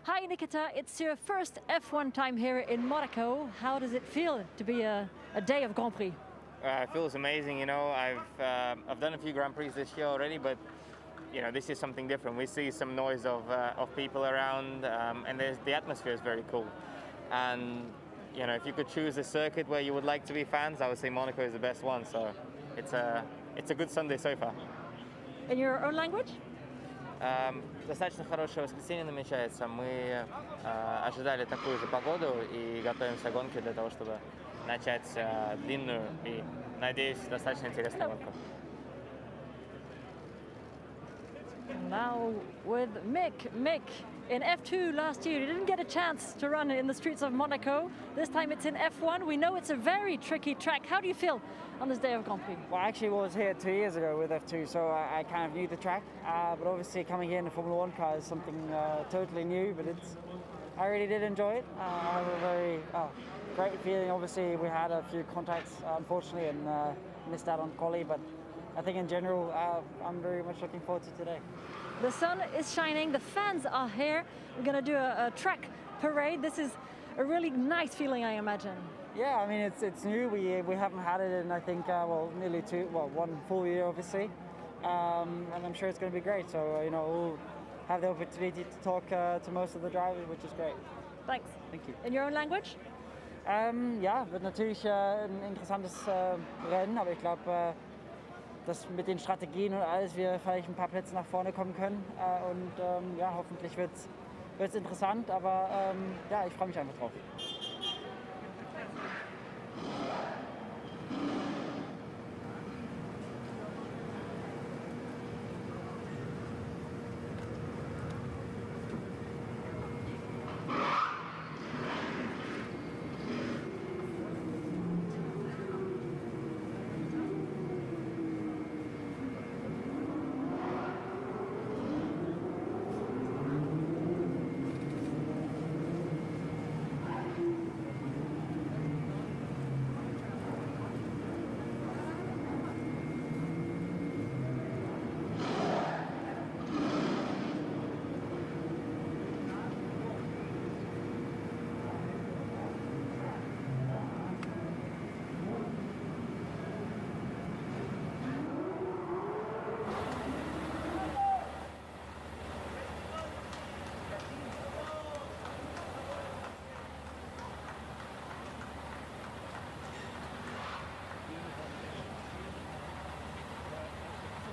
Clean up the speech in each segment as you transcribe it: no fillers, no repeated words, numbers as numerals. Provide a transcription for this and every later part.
Hi Nikita, it's your first F1 time here in Monaco. How does it feel to be a day of Grand Prix? It feels amazing. I've done a few Grand Prix this year already, but this is something different. We see some noise of people around, and the atmosphere is very cool. And if you could choose a circuit where you would like to be fans, I would say Monaco is the best one. So it's a good Sunday so far. In your own language? Достаточно хорошее воскресенье намечается. Мы ожидали такую же погоду и готовимся к гонке для того, чтобы начать длинную и, надеюсь, достаточно интересную гонку. Now with Mick. Mick, in F2 last year, you didn't get a chance to run in the streets of Monaco. This time it's in F1. We know it's a very tricky track. How do you feel on this day of Grand Prix? Well, I actually was here 2 years ago with F2, so I kind of knew the track. But obviously coming here in a Formula 1 car is something totally new, but I really did enjoy it. I have a very great feeling. Obviously we had a few contacts, unfortunately, and missed out on quali, but I think in general, I'm very much looking forward to today. The sun is shining, the fans are here. We're going to do a track parade. This is a really nice feeling, I imagine. Yeah, I mean, it's new. We haven't had it in, I think, nearly 1 full year, obviously. And I'm sure it's going to be great. So, we'll have the opportunity to talk to most of the drivers, which is great. Thanks. Thank you. In your own language? Ja, wird natürlich ein interessantes Rennen, aber ich glaube, dass mit den Strategien und alles wir vielleicht ein paar Plätze nach vorne kommen können. Und hoffentlich wird's interessant, aber ich freue mich einfach drauf.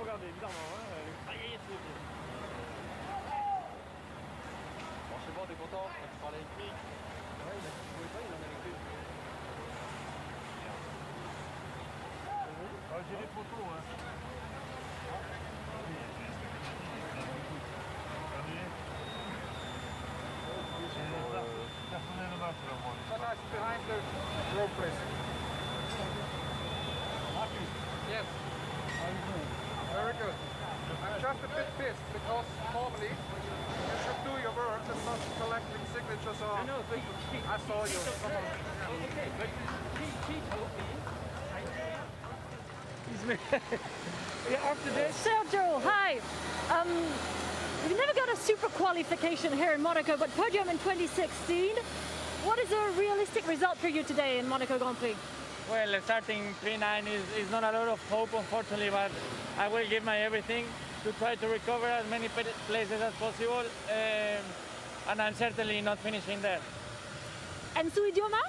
Regardez, évidemment, ça y est, c'est bien. Bon, je sais pas, t'es content quand tu parlais avec Prix? Ouais, il a dit qu'il pouvait pas, il en avait que. J'ai des photos, hein. Personnellement, c'est la moi. That's behind the road press. Happy? Yes. How are you doing? Very good. I'm just a bit pissed because normally you should do your work and not collecting signatures on. I know, but I saw you. okay, but he told me. After this. Sergio, hi. You've never got a super qualification here in Monaco, but podium in 2016. What is a realistic result for you today in Monaco Grand Prix? Well, starting P9 is not a lot of hope, unfortunately, but I will give my everything to try to recover as many places as possible, and I'm certainly not finishing there. En su idioma?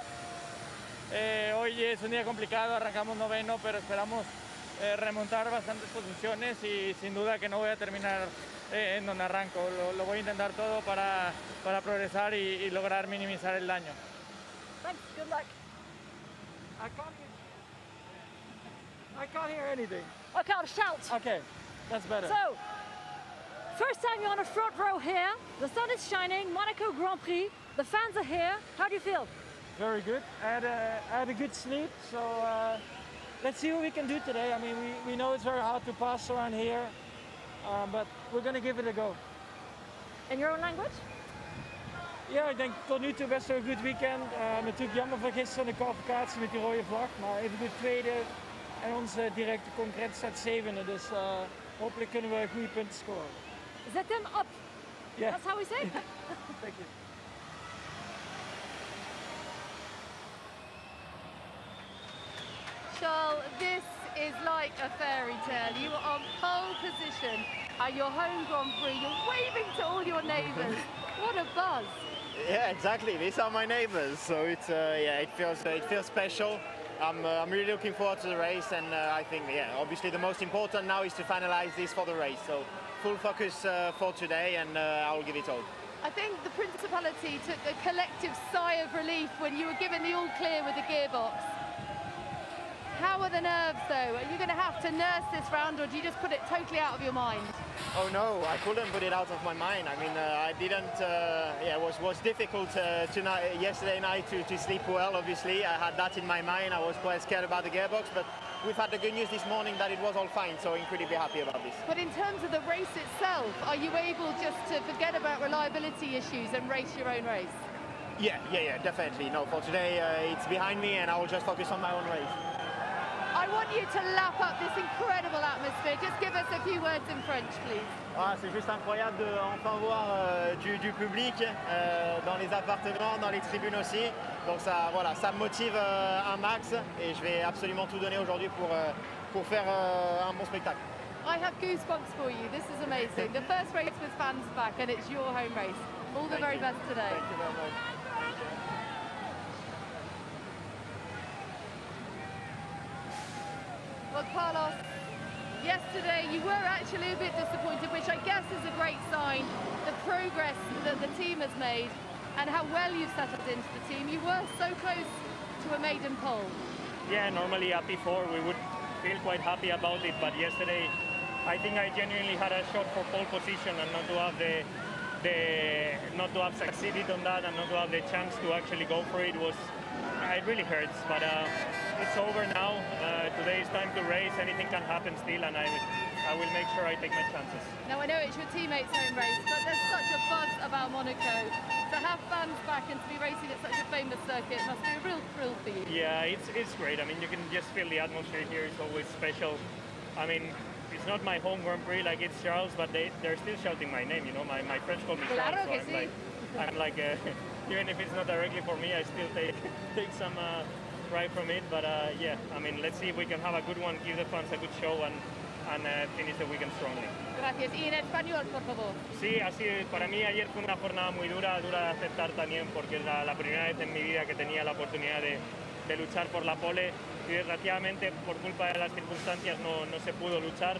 Hoy es un día complicado, arrancamos noveno, pero esperamos remontar bastantes posiciones y sin duda que no voy a terminar en donde arranco. Lo voy a intentar todo para progresar y lograr minimizar el daño. Thanks, good luck. I can't hear anything. Okay, I'll shout. Okay, that's better. So, first time you're on a front row here. The sun is shining, Monaco Grand Prix. The fans are here. How do you feel? Very good. I had a good sleep, so let's see what we can do today. I mean, we know it's very hard to pass around here, but we're going to give it a go. In your own language? Ja, ik denk tot nu toe best wel een goed weekend. Natuurlijk jammer van gisteren de kwalificatie met die rode vlag, maar even goed tweede en onze directe concurrent staat zevende, dus hopelijk kunnen we goede punten scoren. Zet hem op. Yeah. That's how we say it. Thank you. Charles, this is like a fairy tale. You are on pole position at your home Grand Prix. You're waving to all your neighbours. What a buzz. Yeah, exactly. These are my neighbors, so it's yeah, it feels special. I'm really looking forward to the race, and I think obviously the most important now is to finalize this for the race. So full focus for today, and I will give it all. I think the Principality took a collective sigh of relief when you were given the all clear with the gearbox. How are the nerves though? Are you going to have to nurse this round, or do you just put it totally out of your mind? Oh no, I couldn't put it out of my mind. I mean, I didn't. Yeah, it was difficult yesterday night to sleep well. Obviously, I had that in my mind. I was quite scared about the gearbox, but we've had the good news this morning that it was all fine. So incredibly happy about this. But in terms of the race itself, are you able just to forget about reliability issues and race your own race? Yeah, definitely. No, for today it's behind me, and I will just focus on my own race. I want you to lap up this incredible atmosphere. Just give us a few words in French, please. Ah, c'est juste incroyable de enfin voir du public dans les appartements, dans les tribunes aussi. Donc ça, voilà, ça me motive un max, et je vais absolument tout donner aujourd'hui pour faire un bon spectacle. I have goosebumps for you. This is amazing. The first race with fans back, and it's your home race. All the very best today. Thank you very much. Well, Carlos, yesterday you were actually a bit disappointed, which I guess is a great sign. The progress that the team has made and how well you've settled into the team. You were so close to a maiden pole. Yeah, normally at P4 we would feel quite happy about it, but yesterday I think I genuinely had a shot for pole position, and not to have not to have succeeded on that, and not to have the chance to actually go for it it really hurts. But it's over now. Today is time to race. Anything can happen still, and I will make sure I take my chances. Now I know it's your teammates' home race, but there's such a buzz about Monaco. To have fans back and to be racing at such a famous circuit must be a real thrill for you. Yeah, it's great. I mean, you can just feel the atmosphere here. It's always special. I mean, it's not my home Grand Prix like it's Charles, but they're still shouting my name. You know, my friends call me Charles, Claro que so sí. I'm like even if it's not directly for me, I still take some pride from it. But yeah, I mean, let's see if we can have a good one, give the fans a good show, and finish the weekend strongly. Gracias. Y en español, por favor. Sí, así para mí ayer fue una jornada muy dura de aceptar también, porque es la primera vez en mi vida que tenía la oportunidad de luchar por la pole, y desgraciadamente por culpa de las circunstancias no se pudo luchar,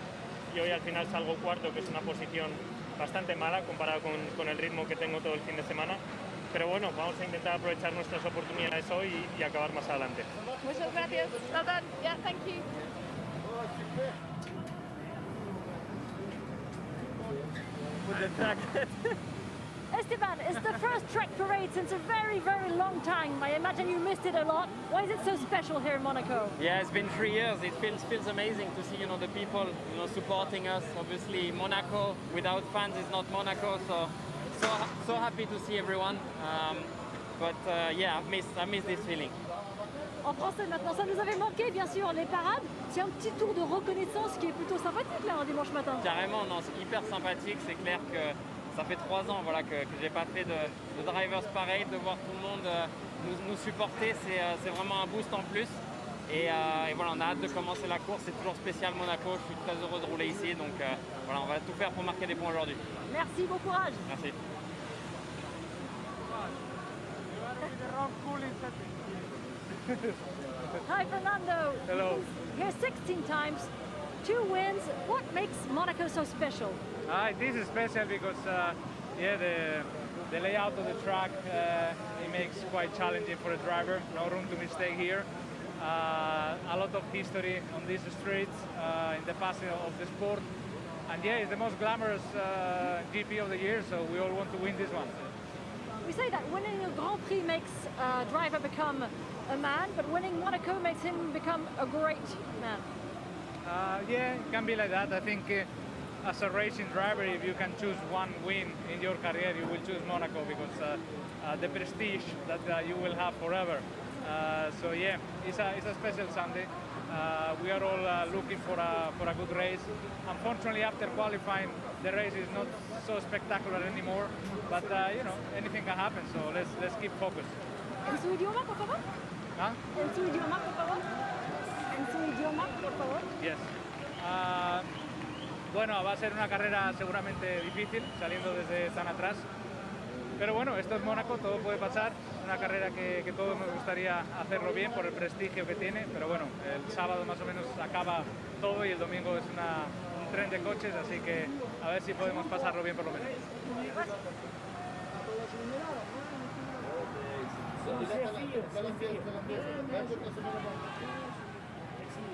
y hoy al final salgo cuarto, que es una posición bastante mala comparado con el ritmo que tengo todo el fin de semana. Pero bueno, vamos a intentar aprovechar nuestras oportunidades hoy y acabar más adelante. Muchas gracias. Well done. Yeah, thank you. Esteban, it's the first track parade since a very, very long time. I imagine you missed it a lot. Why is it so special here in Monaco? Yeah, it's been 3 years. It feels amazing to see, the people, supporting us. Obviously, Monaco without fans is not Monaco, so happy to see everyone. But yeah, I miss this feeling. En français maintenant, ça nous avait manqué bien sûr les parades. C'est un petit tour de reconnaissance qui est plutôt sympathique là un dimanche matin. Carrément, non, c'est hyper sympathique. C'est clair que ça fait 3 ans que j'ai pas fait de drivers pareil, de voir tout le monde nous supporter, c'est vraiment un boost en plus. Et voilà, on a hâte de commencer la course. C'est toujours spécial Monaco. Je suis très heureux de rouler ici, donc voilà, on va tout faire pour marquer des points aujourd'hui. Merci, bon courage. Merci. Hi Fernando. Hello. Here 16 times, 2 wins. What makes Monaco so special? This is special because yeah, the layout of the track it makes quite challenging for a driver. No room to mistake here. A lot of history on these streets in the past of the sport, and yeah, it's the most glamorous GP of the year. So we all want to win this one. We say that winning a Grand Prix makes a driver become a man, but winning Monaco makes him become a great man. Yeah, it can be like that. I think as a racing driver, if you can choose one win in your career, you will choose Monaco because the prestige that you will have forever. So yeah, it's a special Sunday. We are all looking for a good race. Unfortunately, after qualifying, the race is not so spectacular anymore. But you know, anything can happen. So let's keep focused. ¿En su idioma, por favor? ¿Ah? ¿En su idioma, por favor? ¿En su idioma, por favor? Yes. Bueno, va a ser una carrera seguramente difícil, saliendo desde tan atrás. Pero bueno, esto es Mónaco, todo puede pasar. Es una carrera que todos nos gustaría hacerlo bien por el prestigio que tiene. Pero bueno, el sábado más o menos acaba todo y el domingo es un tren de coches, así que a ver si podemos pasarlo bien por lo menos.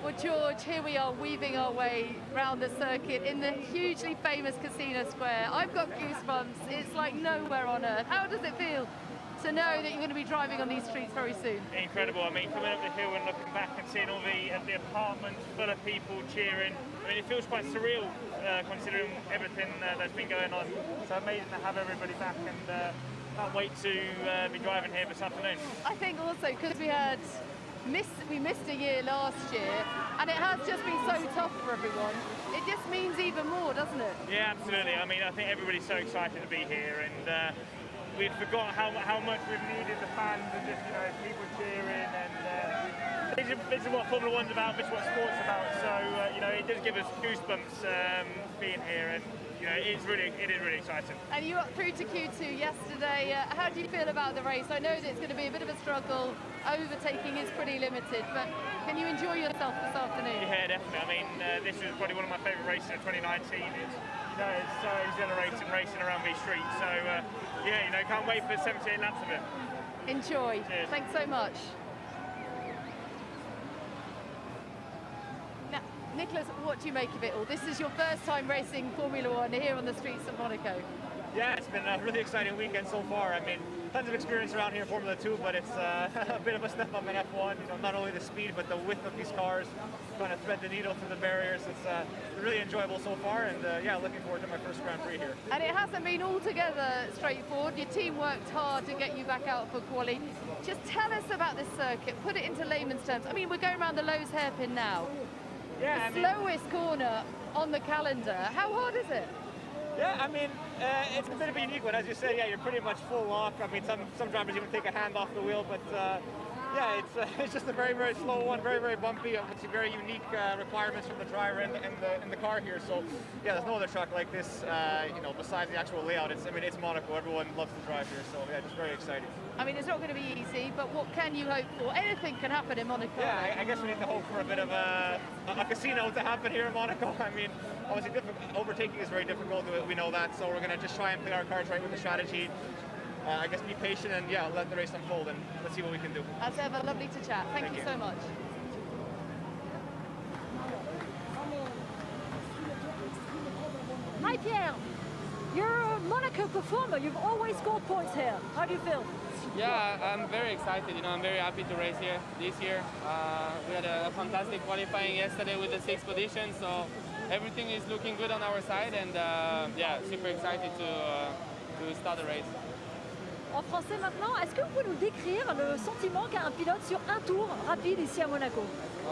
Well, George, here we are weaving our way round the circuit in the hugely famous Casino Square. I've got goosebumps. It's like nowhere on earth. How does it feel to know that you're going to be driving on these streets very soon? Incredible. I mean, coming up the hill and looking back and seeing all the apartments full of people cheering. I mean, it feels quite surreal considering everything that's been going on. So amazing to have everybody back, and can't wait to be driving here this afternoon. I think also because we missed a year last year, and it has just been so tough for everyone. It just means even more, doesn't it? Yeah, absolutely. I mean, I think everybody's so excited to be here, and we'd forgot how much we've needed the fans and just, you know, people cheering. And this is what Formula One's about. This is what sport's about. So you know, it does give us goosebumps being here, and you know, it is really exciting. And you got through to Q2 yesterday. How do you feel about the race? I know that it's going to be a bit of a struggle. Overtaking is pretty limited, but can you enjoy yourself this afternoon? Yeah, definitely. I mean, this was probably one of my favourite races of 2019. It's so exhilarating racing around these streets. So yeah, you know, can't wait for 78 laps of it. Enjoy. Cheers. Thanks so much. Now, Nicholas, what do you make of it all? This is your first time racing Formula One here on the streets of Monaco. Yeah, it's been a really exciting weekend so far. I mean, tons of experience around here in Formula 2, but it's a bit of a step up in F1. You know, not only the speed, but the width of these cars, trying to thread the needle through the barriers. It's really enjoyable so far, and yeah, looking forward to my first Grand Prix here. And it hasn't been altogether straightforward. Your team worked hard to get you back out for quali. Just tell us about this circuit, put it into layman's terms. I mean, we're going around the Lowe's hairpin now. Yeah, the slowest corner on the calendar. How hard is it? Yeah, I mean, it's a bit of a unique one. As you said, yeah, you're pretty much full lock. I mean, some drivers even take a hand off the wheel, but yeah, it's just a very, very slow one, very, very bumpy. It's very unique requirements from the driver and the car here. So yeah, there's no other track like this, you know, besides the actual layout. I mean, it's Monaco. Everyone loves to drive here, so yeah, just very exciting. I mean, it's not going to be easy, but what can you hope for? Anything can happen in Monaco. Yeah, I guess we need to hope for a bit of a casino to happen here in Monaco. I mean, obviously overtaking is very difficult, we know that, so we're going to just try and play our cards right with the strategy. I guess be patient and yeah, let the race unfold, and let's see what we can do. As ever, lovely to chat. Thank you so much. Hi Pierre, you're a Monaco performer. You've always scored points here. How do you feel? Yeah, I'm very excited. You know, I'm very happy to race here this year. We had a fantastic qualifying yesterday with the 6th position, so everything is looking good on our side, and yeah, super excited to start the race. En français maintenant, est-ce que vous pouvez nous décrire le sentiment qu'a un pilote sur un tour rapide ici à Monaco?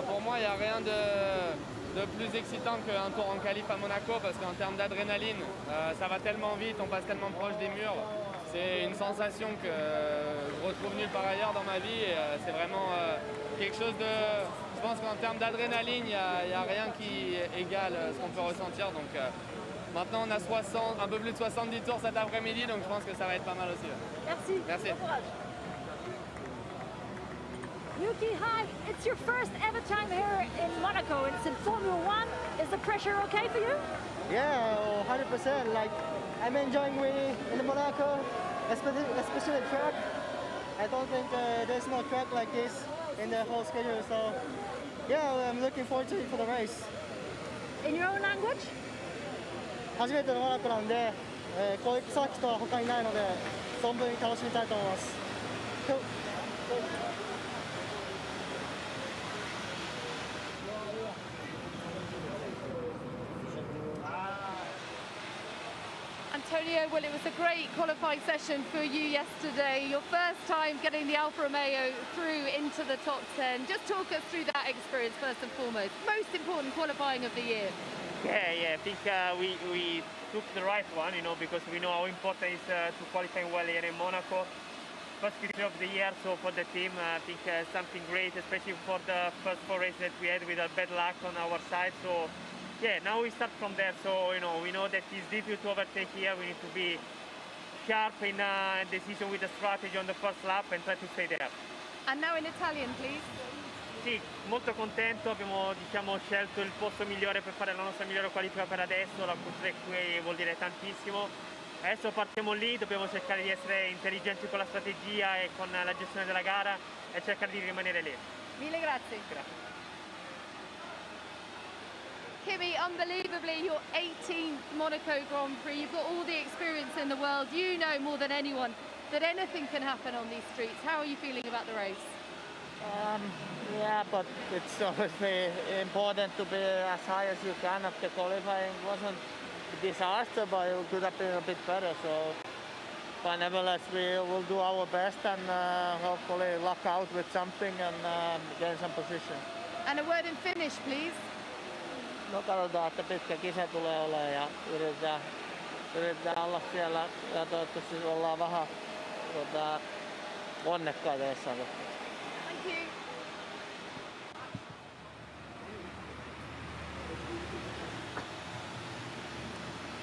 Pour moi, il n'y a rien de plus excitant qu'un tour en qualif à Monaco, parce qu'en termes d'adrénaline, ça va tellement vite, on passe tellement proche des murs. C'est une sensation que je retrouve nulle part ailleurs dans ma vie, et c'est vraiment quelque chose de... Je pense qu'en termes d'adrénaline, il n'y a rien qui égale ce qu'on peut ressentir. Donc maintenant, on a un peu plus de 70 tours cet après-midi, donc je pense que ça va être pas mal aussi. Merci. Merci. Bon courage. Yuki, hi. It's your first ever time here in Monaco. It's in Formula One. Is the pressure okay for you? Yeah, 100%. Like, I'm enjoying really in Monaco, especially the track. I don't think there's no track like this in the whole schedule, so yeah, I'm looking forward to it for the race. In your own language? 初めてのモナコなんで、こういうサーキットは他にないので、存分に楽しみたいと思います。And Antonio, well, it was a great qualifying session for you yesterday. Your first time getting the Alfa Romeo through into the top 10. Just talk us through that experience first and foremost. Most important qualifying of the year. Yeah, I think we took the right one, because we know how important it is to qualify well here in Monaco. First victory of the year, so for the team, I think something great, especially for the first 4 races that we had with a bad luck on our side. So yeah, now we start from there. So we know that it's difficult to overtake here. We need to be sharp in decision with the strategy on the first lap and try to stay there. And now in Italian, please. Sì, molto contento, abbiamo scelto il posto migliore per fare la nostra migliore qualifica per adesso, la Q3 qui vuol dire tantissimo. Adesso partiamo lì, dobbiamo cercare di essere intelligenti con la strategia e con la gestione della gara e cercare di rimanere lì. Mille grazie. Grazie. Kimi, unbelievably, your 18th Monaco Grand Prix. You've got all the experience in the world. You know more than anyone that anything can happen on these streets. How are you feeling about the race? Yeah, but it's obviously important to be as high as you can after qualifying. It wasn't a disaster, but it could have been a bit better. So, but nevertheless, we will do our best and hopefully luck out with something and gain some position. And a word in finish, please. No, katsotaan, että pitkä kisa tulee olemaan ja yritetään olla siellä ja toivottavasti ollaan vähän onnekkaita jossain. Thank you.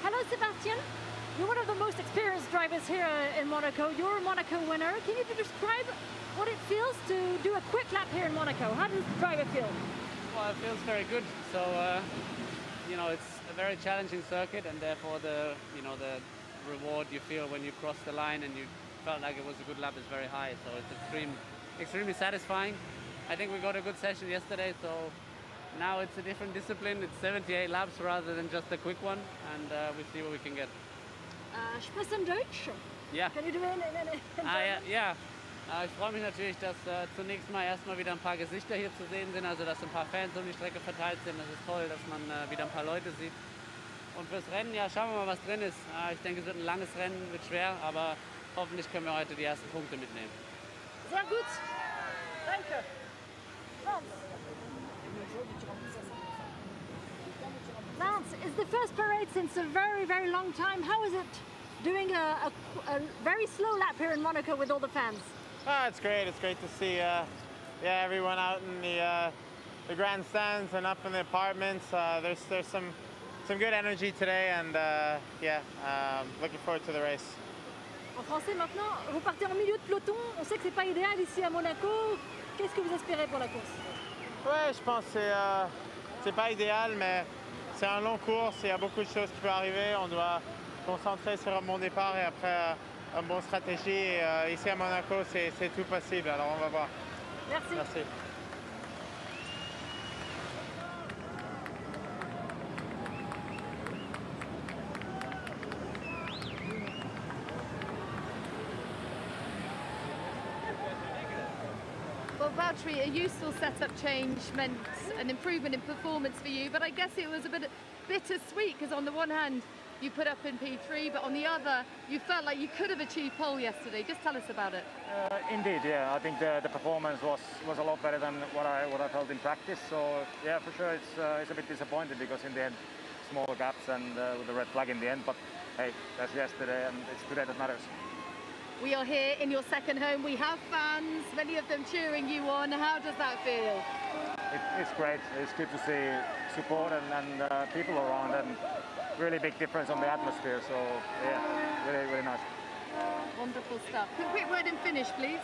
Hello, Sebastian. You're one of the most experienced drivers here in Monaco. You're a Monaco winner. Can you describe what it feels to do a quick lap here in Monaco? How does the driver feel? Well, it feels very good. So, it's a very challenging circuit, and therefore the reward you feel when you cross the line and you felt like it was a good lap is very high. So it's extremely satisfying. I think we got a good session yesterday. So now it's a different discipline. It's 78 laps rather than just a quick one, and we see what we can get. Sprechen Deutsch? Ja. Can you do it in ja. Ich freue mich natürlich, dass zunächst mal erstmal wieder ein paar Gesichter hier zu sehen sind, also dass ein paar Fans um die Strecke verteilt sind. Das ist toll, dass man wieder ein paar Leute sieht. Und fürs Rennen, ja, schauen wir mal, was drin ist. Ich denke, es wird ein langes Rennen, wird schwer, aber hoffentlich können wir heute die ersten Punkte mitnehmen. Sehr gut. Danke. Lance, it's the first parade since a very, very long time. How is it doing a very slow lap here in Monaco with all the fans? It's great. It's great to see everyone out in the grandstands and up in the apartments. There's some good energy today, and looking forward to the race. En français maintenant, vous partez en milieu de peloton. On sait que c'est pas idéal ici à Monaco. Qu'est-ce que vous espérez pour la course? Ouais, je pense que c'est pas idéal, mais c'est un long course. Il y a beaucoup de choses qui peuvent arriver. On doit concentrer sur un bon départ et après une bonne stratégie. Et, ici à Monaco, c'est tout possible. Alors on va voir. Merci. Merci. Well, Valtteri, a useful setup change meant an improvement in performance for you, but I guess it was a bit bittersweet because on the one hand you put up in P3, but on the other you felt like you could have achieved pole yesterday. Just tell us about it. Indeed, yeah. I think the performance was a lot better than what I felt in practice. So yeah, for sure it's a bit disappointing because in the end small gaps and with the red flag in the end. But hey, that's yesterday and it's today that matters. We are here in your second home. We have fans, many of them cheering you on. How does that feel? It's great. It's good to see support and people around, and really big difference on the atmosphere. So yeah, really, really nice. Wonderful stuff. Quick word in finish, please.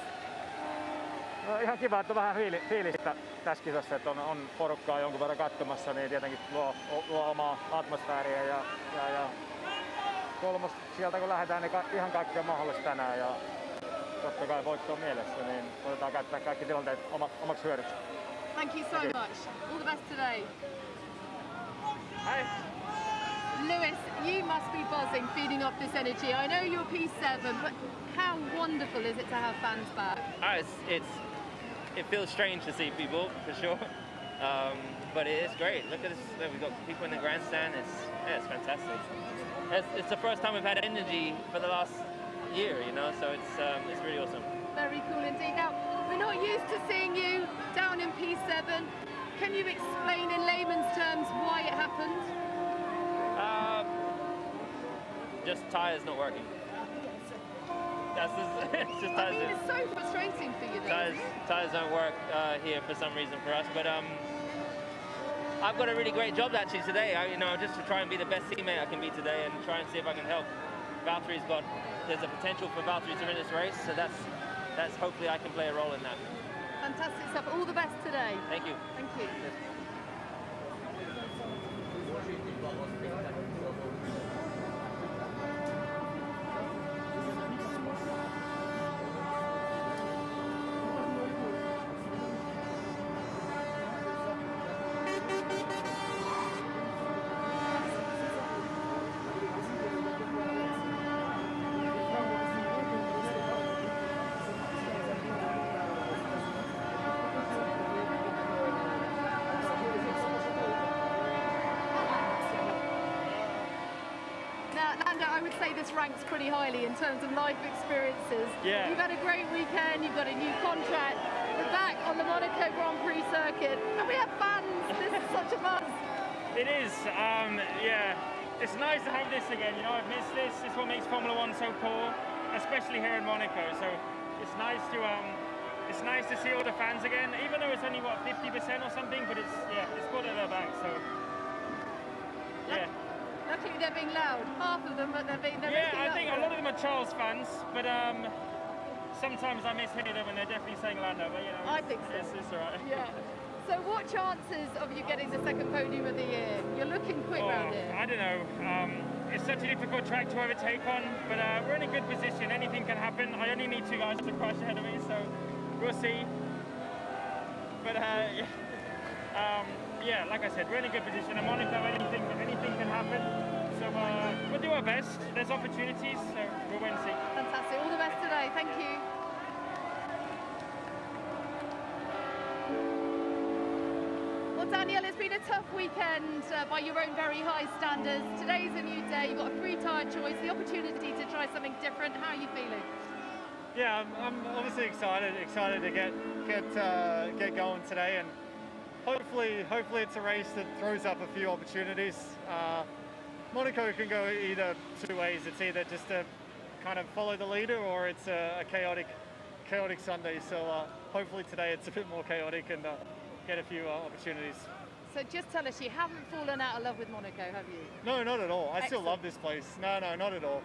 No, ihan kiva, että on vähän fiilistä tässä kisassa, että on porukkaa jonkun verran katsomassa, niin tietenkin luo omaa atmosfääriä ja sieltä kun lähdetään, niin ihan kaikki on mahdollista tänään ja totta kai voitto on mielessä, niin otetaan käyttää kaikki tilanteet omaksi hyödyksi. Thank you so much. All the best today. Hi. Lewis, you must be buzzing, feeding off this energy. I know you're P7, but how wonderful is it to have fans back? It feels strange to see people, for sure. But it is great. Look at this. We've got people in the grandstand. It's fantastic. it's the first time we've had energy for the last year, you know, so it's really awesome. Very cool indeed. Now, we're not used to seeing you down in P7. Can you explain in layman's terms why it happened? Just tyres not working. That's just, it's just I tyres. mean, it's so frustrating for you though. Tyres don't work here for some reason for us, but I've got a really great job actually today. Just to try and be the best teammate I can be today and try and see if I can help. There's a potential for Valtteri to win this race, so that's hopefully I can play a role in that. Fantastic stuff. All the best today. Thank you. Thank you. I would say this ranks pretty highly in terms of life experiences. Yeah. You've had a great weekend, you've got a new contract, we're back on the Monaco Grand Prix circuit, and we have fans. This is such a buzz. It is, yeah. It's nice to have this again, you know, I've missed this. It's what makes Formula One so cool, especially here in Monaco. So it's nice to see all the fans again, even though it's only, what, 50% or something, but it's good that they're back, so, yeah. Luckily they're being loud, half of them, but they're making I think a lot of them are Charles fans, but sometimes I mishear them and they're definitely saying Lando, but you know, I think so. It's alright. Yeah. So what chances of you getting the second podium of the year? You're looking quick round here. I don't know. It's such a difficult track to overtake on, but we're in a good position. Anything can happen. I only need 2 guys to crash ahead of me, so we'll see. But yeah, like I said, we're in a good position. In Monaco, anything can happen. So we'll do our best. There's opportunities, so we'll wait and see. Fantastic. All the best today. Thank you. Well, Daniel, it's been a tough weekend by your own very high standards. Today's a new day. You've got a free tyre choice, the opportunity to try something different. How are you feeling? Yeah, I'm obviously excited to get going today, and hopefully it's a race that throws up a few opportunities. Monaco can go either 2 ways. It's either just to kind of follow the leader, or it's a chaotic Sunday. So hopefully today it's a bit more chaotic and get a few opportunities. So just tell us, you haven't fallen out of love with Monaco, have you? No, not at all. I still Excellent. love this place. No, not at all.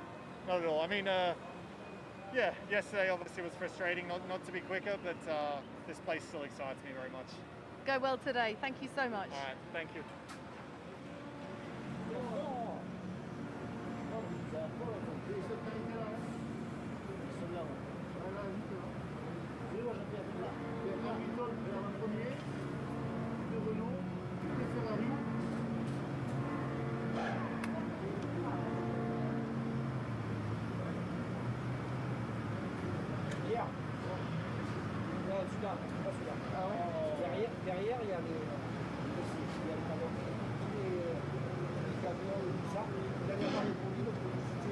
Not at all. I mean, yeah, yesterday obviously was frustrating not to be quicker, but this place still excites me very much. Go well today. Thank you so much. All right, thank you. Derrière, il y a les camions, tout ça. Dernièrement, les produits de publicité.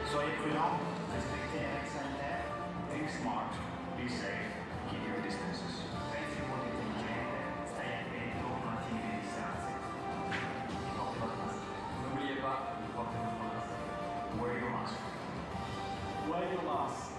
Soyez prudents, respectez les règles sanitaires, think smart, be safe, keep your distances. Resti molto intelligente, stai attento, mantieni le distanze. N'oubliez pas de porter votre masque. Wear your mask. Wear your mask.